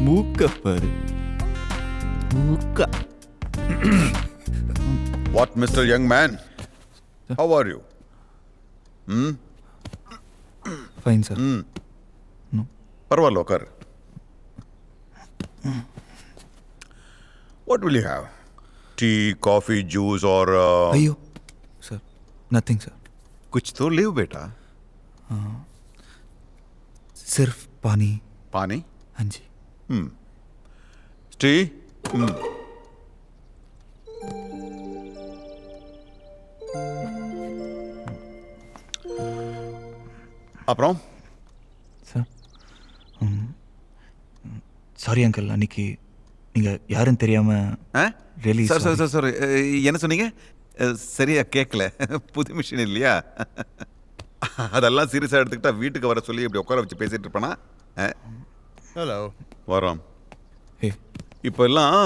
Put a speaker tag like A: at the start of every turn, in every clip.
A: மூக்க பாரு மூக்க.
B: What, Mr. Young Man? How are you?
A: Fine sir.
B: பரவாயில்ல உட்காரு. What will you have? Tea, coffee, juice or...
A: ஐயோ சார், நத்திங் சார்.
B: कुछ तो लिव बेटा.
A: सिर्फ पानी.
B: पानी?
A: हाँ जी.
B: टी? அப்புறம்
A: சார், சாரி அங்கிள், அன்னைக்கு நீங்கள் யாருன்னு தெரியாமல் really.
B: Sir sir sir sir என்ன சொன்னீங்க? சரியா கேட்கல. புது மிஷின் இல்லையா? அதெல்லாம் சீரியஸாக எடுத்துக்கிட்டா வீட்டுக்கு வர சொல்லி இப்படி உட்கார வச்சு பேசிட்டு இருப்பானா?
C: ஹலோ.
B: வரோம்.
A: ஹே,
B: இப்போ எல்லாம்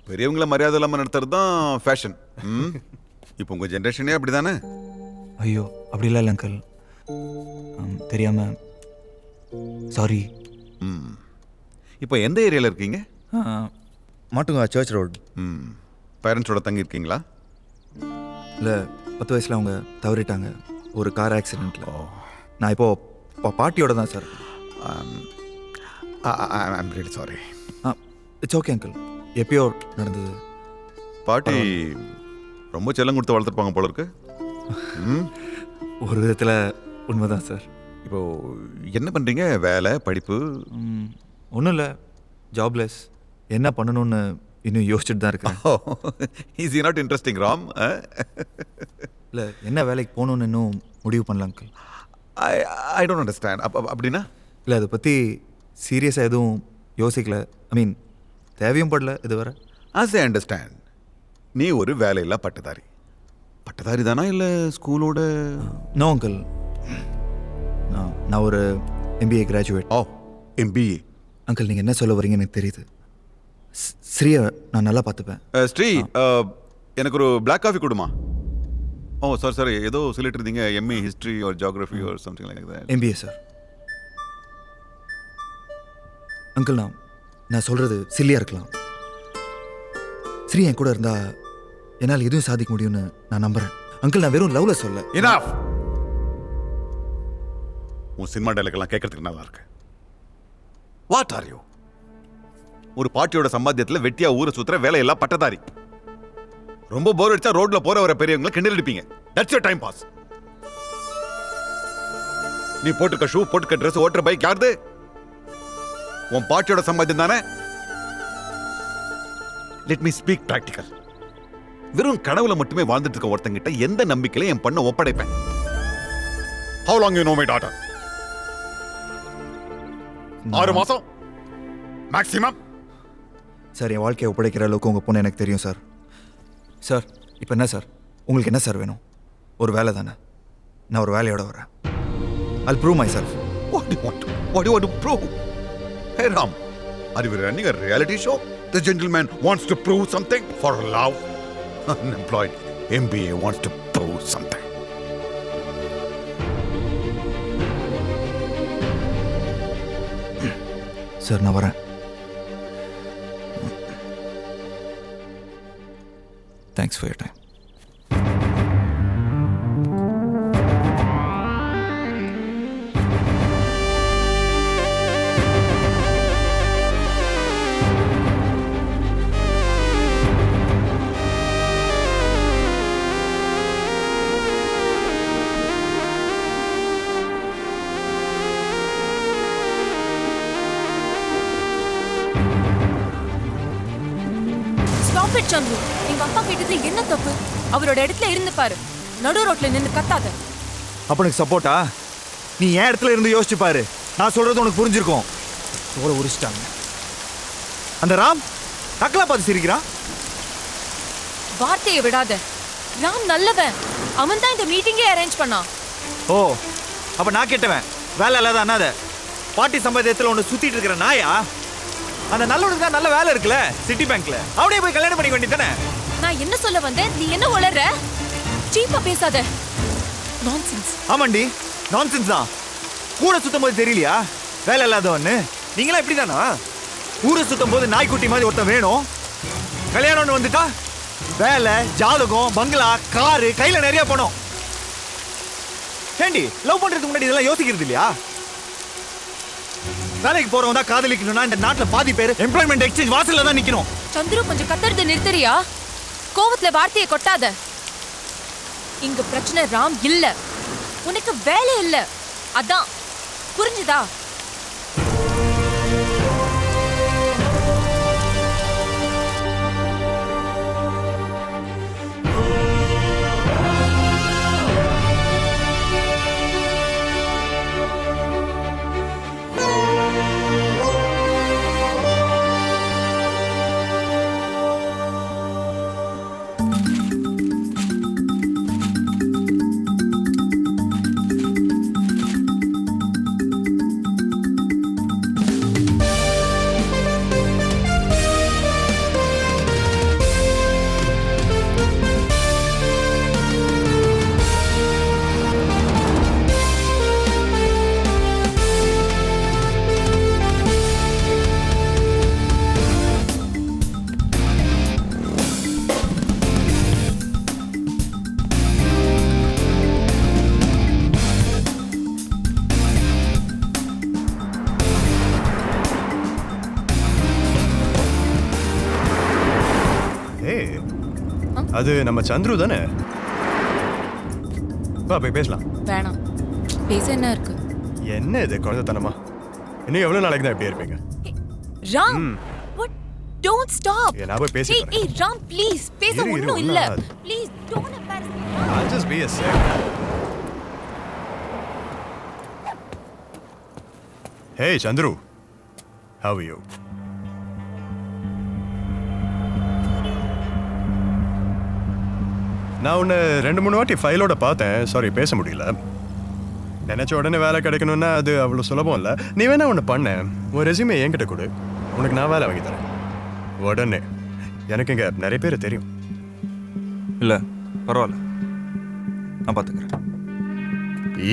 B: பெரியவங்கள மரியாதை இல்லாமல் நடத்துறது தான் ஃபேஷன். இப்போ உங்கள் ஜென்ரேஷனே அப்படி தானே?
A: ஐயோ அப்படிலாம் இல்லை அங்கிள், தெரியாமல் சாரி.
B: இப்போ எந்த ஏரியாவில் இருக்கீங்க?
C: மாட்டுங்க சர்ச் ரோடு.
B: பேரண்ட்ஸோட தங்கி இருக்கீங்களா?
A: இல்லை, 10 வயசில் அவங்க தவறிட்டாங்க ஒரு கார் ஆக்சிடெண்ட்டில். நான் இப்போது பாட்டியோட தான் sir.
B: I'm really sorry.
A: It's okay uncle, எப்பயோ நடந்தது.
B: பாட்டி ரொம்ப செல்லம் கொடுத்து வளர்த்துருப்பாங்க போல இருக்கு.
A: ஒரு விதத்தில் உண்மைதான் சார்.
B: இப்போது என்ன பண்ணுறீங்க? வேலை, படிப்பு?
A: ஒன்றும் இல்லை, ஜாப்லெஸ். என்ன பண்ணணும்னு இன்னும் யோசிச்சுட்டு தான் இருக்கேன்.
B: Is E not interesting Ram?
A: இல்லை, என்ன வேலைக்கு போகணுன்னு இன்னும் முடிவு பண்ணல அங்கிள்.
B: I don't understand. அப்படின்னா?
A: இல்லை, அதை பற்றி சீரியஸாக எதுவும் யோசிக்கல. ஐ மீன், தேவையும் படல இது வர.
B: ஆஸ் ஐ அண்டர்ஸ்டாண்ட், நீ ஒரு வேலையில்லா பட்டதாரி. பட்டதாரி தானா இல்லை ஸ்கூலோட?
A: நோ அங்கிள், நான் ஒரு MBA கிராஜுவேட்.
B: ஓ, MBA.
A: அங்கிள், நீங்கள் என்ன சொல்ல வரீங்கன்னு எனக்கு தெரியுது. ஸ்ரீயை நான் நல்லா பார்த்துப்பேன்.
B: ஸ்ரீ, எனக்கு ஒரு பிளாக் காஃபி கொடுமா? ஓ சார் சார், ஏதோ சொல்லிட்டு இருந்தீங்க. MA history or geography or something like that.
A: MBA sir. Uncle, நான் சொல்கிறது சில்லியாக இருக்கலாம். ஸ்ரீ என் கூட இருந்தால் என்னால் எதுவும் சாதிக்க முடியும்னு நான் நம்புகிறேன். அங்கிள், நான் வெறும் லவ்ல சொல்ல.
B: இனஃப். உன் சினிமா டைலாக்லாம் கேட்கறதுக்கு நல்லா இருக்கு. What are you? ஒரு பாட்டியோட சம்பாத்தியத்தில் வெட்டியா ஊரை சுத்துற வேலையெல்லாம் பட்டதாரி. ரொம்ப போர் அடிச்சா ரோட்ல போற வர பெரியவங்களை கிண்டல் அடிப்பீங்க. That's your time boss. நீ போட்டுக்க ஷூ, போட்டுக்க ட்ரெஸ், ஓட்டுற பைக் யாருது? உன் பாட்டியோட சம்பாத்தியம் தானே? Let me speak practical. வெறும் கனவுல மட்டுமே வாழ்ந்துட்டு இருக்க ஒருத்தங்கிட்ட எந்த நம்பிக்கையில என் பண்ண ஒப்படைப்பேன்? How long you know my daughter? 6 மாசம் மேக்ஸிமம்.
A: சார், என் வாழ்க்கையை ஒப்படைக்கிற அளவுக்கு உங்கள் பொண்ணு எனக்கு தெரியும் சார். சார், இப்போ என்ன சார், உங்களுக்கு என்ன சார் வேணும்? ஒரு வேலை தானே, நான் ஒரு வேலையோட வரேன். I'll prove myself.
B: What do you want to prove? Hey Ram, are you running a reality show? The gentleman wants to prove something for love. Unemployed MBA wants to prove something.
A: Sir, நான் வரேன். Thanks for your time.
D: Stop it, சந்து. எங்க அப்பா கேட்டது என்ன தப்பு? அவரோட இடத்துல இருந்து பாரு. நடு ரோட்ல நின்னு கத்தாத.
A: அப்பனுக்கு சப்போர்ட்டா? நீ என் இடத்துல இருந்து யோசிச்சு பாரு. நான் சொல்றது உனக்கு புரிஞ்சிருக்கும். தோலை உரிச்சிட்டாங்க. அந்த ராம் நக்கலா பார்த்து சிரிக்கிறான்.
D: வார்த்தையை விடாத. ராம் நல்லவன். அவன் தான் இந்த மீட்டிங்கே அரேஞ்ச் பண்ணான்.
A: ஓ, அப்ப நான் கேட்டவன். வேலை இல்லாத அண்ணாத பாட்டி சம்பாத்தியத்தில் ஒன்று சுத்திட்டு இருக்கிற நாயா? அந்த நல்லவனுக்கு தான் நல்ல வேலை இருக்குல்ல சிட்டி பேங்க்ல. அவனே போய் கல்யாணம் பண்ணிக்க வேண்டியதானே?
D: நான் என்ன சொல்ல வந்தேன்? நீ என்ன உளற? சீப்பா பேசாத. நான்சென்ஸ்.
A: ஆமாண்டி, நான்சென்ஸ் தான். கூட சுத்தம் போது தெரியலையா வேலை இல்லாதவன்னு? நீங்களா இப்படிதானா? ஊரை சுத்தும் போது நாய்க்குட்டி மாதிரி ஒருத்தன் வேணும். கல்யாணம்னு வந்துட்டா வேலை, ஜாதகம், பங்களா, காரு, கையில நிறைய பணம். ஏண்டி லவ் பண்றதுக்கு முன்னாடி இதெல்லாம் யோசிக்கிறது இல்லையா? வேலைக்கு போறவங்க தான் காதலிக்கணும்னா இந்த நாட்டுல பாதி பேர் எம்ப்ளாய்மெண்ட் எக்ஸ்சேஞ்ச் வாசல்ல தான் நிக்கணும்.
D: சந்துரு கொஞ்சம் கத்துறது நிறுத்தறியா? கோவத்துல வார்த்தையை கொட்டாத. இங்க பிரச்சனை ராம் இல்ல, உனக்கு வேலை இல்ல, அதான். புரிஞ்சுதா?
E: அது நம்ம சந்துரு தானே? வா போய் பேசலாம்.
D: வேணாம், பேச என்ன இருக்கு?
E: என்ன இது குழந்தைத்தனமா? இன்னும் எவ்வளவு நாளைக்கு தான் இப்படியே இருப்பீங்க?
D: ராம், what? Don't stop.
E: நான் போய் பேசி
D: Hey, ராம், please, பேச
E: இரு,
D: ஒண்ணும் இல்ல.
E: ஒண்ணும்
D: Please, don't embarrass me.
E: I'll just be a sec. Hey Chandru, how are you? நான் உன்னை 2-3 வாட்டி ஃபைலோட பார்த்தேன். சாரி, பேச முடியல. நினைச்ச உடனே வேலை கிடைக்கணும்னா அது அவ்வளோ சுலபம் இல்லை. நீ வேணா ஒன்று பண்ண, உன் ரெஸ்யூமே என்கிட்ட கொடு, உனக்கு நான் வேலை வாங்கி தரேன் உடனே. எனக்கு இங்கே நிறைய பேர் தெரியும்.
A: இல்லை பரவாயில்ல, நான் பார்த்துக்கிறேன்.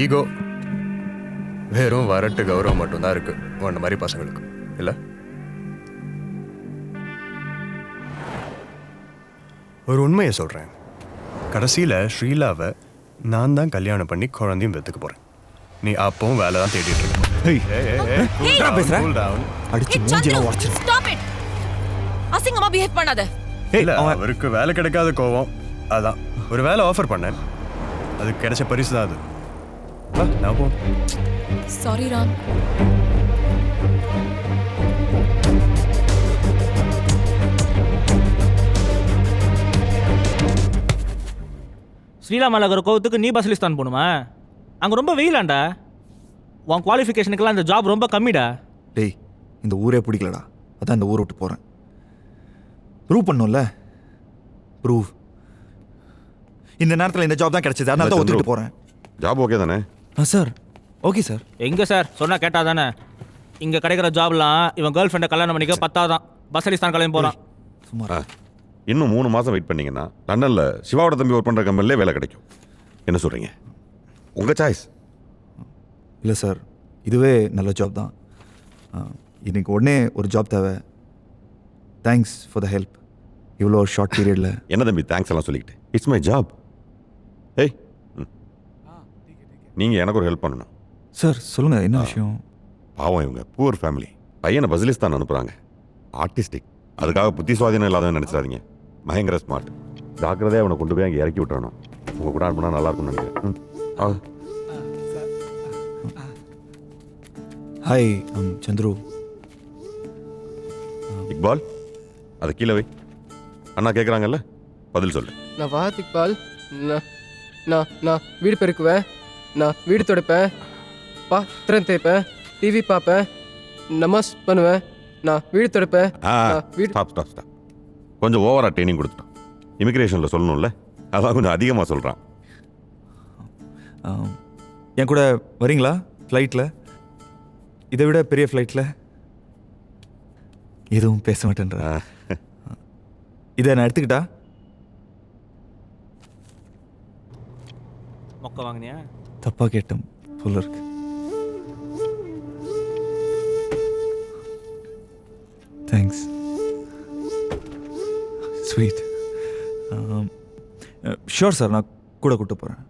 E: ஈகோ வெறும் வரட்டு கௌரவம் மட்டும்தான் இருக்கு உன்ன மாதிரி பசங்களுக்கு, இல்லை? ஒரு உண்மையை சொல்கிறேன். கடைசியில் ஸ்ரீலாவை நான் தான் கல்யாணம் பண்ணி குழந்தையும் பெற்றுக்க போகிறேன். நீ அப்பவும் வேலை தான் தேடிட்டு இருக்க.
A: அடிச்சு
D: Hey,
A: மூஞ்சில
D: Chandru,
A: உடைச்சு.
D: stop it. அசிங்கமா பிஹேவ் பண்ணாத.
E: இல்ல, அவருக்கு வேலை கிடைக்காத கோவம், அதான் ஒரு வேலை ஆஃபர் பண்ணேன். அது கிடைச்ச பரிசு தான் அது. வா, நான் போ.
D: Sorry, ராம்.
F: ஸ்ரீலாமாவில் இருக்கிற கோவத்துக்கு நீ பஸ்லிஸ்தான் போகணுமா? அங்கே ரொம்ப வெயிலாண்டா. உன் குவாலிஃபிகேஷனுக்கெல்லாம் இந்த ஜாப் ரொம்ப கம்மிடா.
A: டேய், இந்த ஊரே பிடிக்கலடா, அதான் இந்த ஊரை விட்டு போகிறேன். ப்ரூவ் பண்ணும்ல, ப்ரூவ். இந்த நேரத்தில் இந்த ஜாப் தான் கிடைச்சது, அதனால தான் ஒத்துக்கிட்டு போகிறேன்.
B: ஜாப் ஓகே தானே?
A: Sir okay sir.
F: எங்கே சார் சொன்னால் கேட்டால் தானே. இங்கே கிடைக்கிற ஜாப்லாம் இவன் கேர்ள் ஃப்ரெண்டை கல்யாணம் பண்ணிக்க பத்தாதான் பஸ்லிஸ்தான் கிளம்பி போகிறான்.
A: சும்மா
B: இன்னும் 3 மாதம் வெயிட் பண்ணீங்கன்னா லண்டனில் சிவாவோட தம்பி ஒர்க் பண்ணுற கம்பெனிலே வேலை கிடைக்கும். என்ன சொல்கிறீங்க? உங்கள் சாய்ஸ்.
A: இல்லை சார், இதுவே நல்ல ஜாப் தான். இன்னைக்கு உடனே ஒரு ஜாப் தேவை. Thanks for the help. இவ்வளோ ஷார்ட் பீரியடில்.
B: என்ன தம்பி தேங்க்ஸ் எல்லாம் சொல்லிக்கிட்டு? It's my job. ஏய், நீங்கள் எனக்கு ஒரு ஹெல்ப் பண்ணணும்.
A: சார் சொல்லுங்கள், என்ன விஷயம்?
B: பாவம், இவங்க புவர் ஃபேமிலி. பையனை பஸ்லிஸ்தான் அனுப்புகிறாங்க. ஆர்டிஸ்டிக். அதுக்காக புத்தி சுவாதீனம் இல்லாதவன்னு நினச்சிடாதீங்க. பயங்கர ஸ்மார்ட். ஜாக்கிரதையாக அவனை கொண்டு போய் அங்கே இறக்கி விட்டுறணும். உங்கள் கூட அனுப்புனா நல்லா இருக்கும்னு நினைக்கிறேன்.
A: ஹாய், சந்துரு.
B: இக்பால், அதை கீழே வை. அண்ணா கேட்குறாங்கல்ல, பதில் சொல்லு.
G: நான் வாத் இக்பால். நான் வீடு பெருக்குவேன், நான் வீடு துடைப்பேன், பாத்திரம் தேய்ப்பேன், டிவி பார்ப்பேன், நமாஸ் பண்ணுவேன், நான் வீடு துடைப்பேன்.
B: ஸ்டாப். கொஞ்சம் ஓவராக ட்ரைனிங் கொடுத்துட்டோம். இமிக்ரேஷனில் சொல்லணும்ல, அதான் கொஞ்சம் அதிகமாக சொல்கிறான்.
A: என் கூட வரீங்களா ஃப்ளைட்டில்? இதை விட பெரிய ஃப்ளைட்டில். எதுவும் பேச மாட்டேன்றா. இதை நான் எடுத்துக்கிட்டா?
F: மொக்க வாங்கினியா?
A: தப்பாக கேட்டேன் போல இருக்கு. தேங்க்ஸ் ஸ்வீட் ஷூர் சார் நான் கூட கூப்பிட்டு போகிறேன்